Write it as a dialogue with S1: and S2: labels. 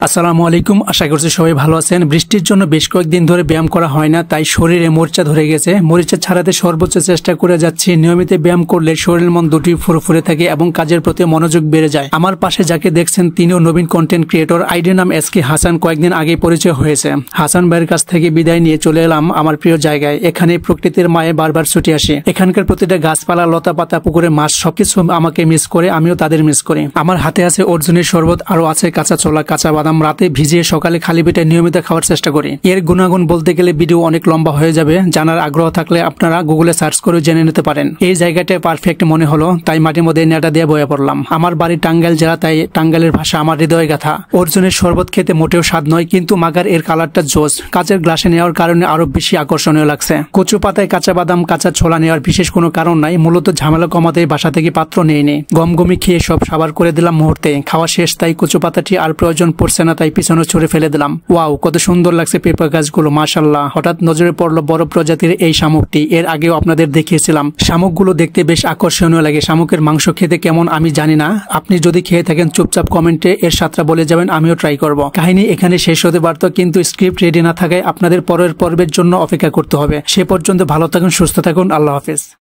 S1: আসসালামু আলাইকুম। আশা করছি সবাই ভালো আছেন। বৃষ্টির জন্য বেশ কয়েকদিন ধরে ব্যায়াম করা হয় না, তাই শরীরে মরিচা ধরে গেছে। মরিচা ছাড়াতে সর্বোচ্চ চেষ্টা করে যাচ্ছি। নিয়মিত ব্যায়াম করলে শরীর মন দুটি ফুরফুরে থাকে এবং কাজের প্রতি মনোযোগ বেড়ে যায়। আমার পাশে যাকে দেখছেন তিনিও নবীন কন্টেন্ট ক্রিয়েটর, আইডির নাম এসকে হাসান। কয়েকদিন আগে পরিচয় হয়েছে। হাসান ভাইয়ের কাছ থেকে বিদায় নিয়ে চলে এলাম আমার প্রিয় জায়গায়। এখানে প্রকৃতির মায়ে বারবার ছুটে আসে। এখানকার প্রতিটা গাছপালা, লতা পাতা, পুকুরে মাছ সবকিছু আমাকে মিস করে, আমিও তাদের মিস করি। আমার হাতে আছে অর্জুনের শরবত, আরো আছে কাঁচা ছোলা, কাঁচা বাদাম। রাতে ভিজিয়ে সকালে খালি পেটে নিয়মিত খাওয়ার চেষ্টা করি। এর গুণাগুণ বলতে গেলে ভিডিও অনেক লম্বা হয়ে যাবে। জানার আগ্রহ থাকলে আপনারা গুগলে সার্চ করে জেনে নিতে পারেন। এই জায়গাটা পারফেক্ট মনে হলো, তাই মাটির মধ্যে নেটা দিয়ে বয়ে পড়লাম। আমার বাড়ি টাঙ্গাইল জেলা, তাই টাঙ্গাইলের ভাষা আমার হৃদয়ে গাথা। অর্জুনের শরবত খেতে মোটেও স্বাদ নয়, কিন্তু মাগার এর কালারটা জোস। কাঁচের গ্লাসে নেওয়ার কারণে আরো বেশি আকর্ষণীয় লাগছে। কচু পাতায় কাঁচা বাদাম, কাঁচা ছোলা নেওয়ার বিশেষ কোনো কারণ নাই, মূলত ঝামেলা কমাতে বাসা থেকে পাত্র নেই। গমগমি খেয়ে সব সাবার করে দিলাম মুহূর্তে। খাওয়া শেষ, তাই কচু পাতাটি আর প্রয়োজন পড়ছে না, তাই পিছনে ছুঁড়ে ফেলে দিলাম। ওয়াও, কত সুন্দর লাগছে পেঁপা গাছগুলো, মাশাআল্লাহ। হঠাৎ নজরে পড়লো বড় প্রজাতির এই শামুকটি। এর আগেও আপনাদের দেখিয়েছিলাম। শামুকগুলো দেখতে বেশ আকর্ষণীয় লাগে। শামুকের মাংস খেতে কেমন আমি জানি না, আপনি যদি খেয়ে থাকেন চুপচাপ কমেন্টে এর স্বাদটা বলে যাবেন, আমিও ট্রাই করব। কাহিনী এখানে শেষ হতে পারত, কিন্তু স্ক্রিপ্ট রেডি না থাকায় আপনাদের পরের পর্বের জন্য অপেক্ষা করতে হবে। সে পর্যন্ত ভালো থাকুন, সুস্থ থাকুন, আল্লাহ হাফেজ।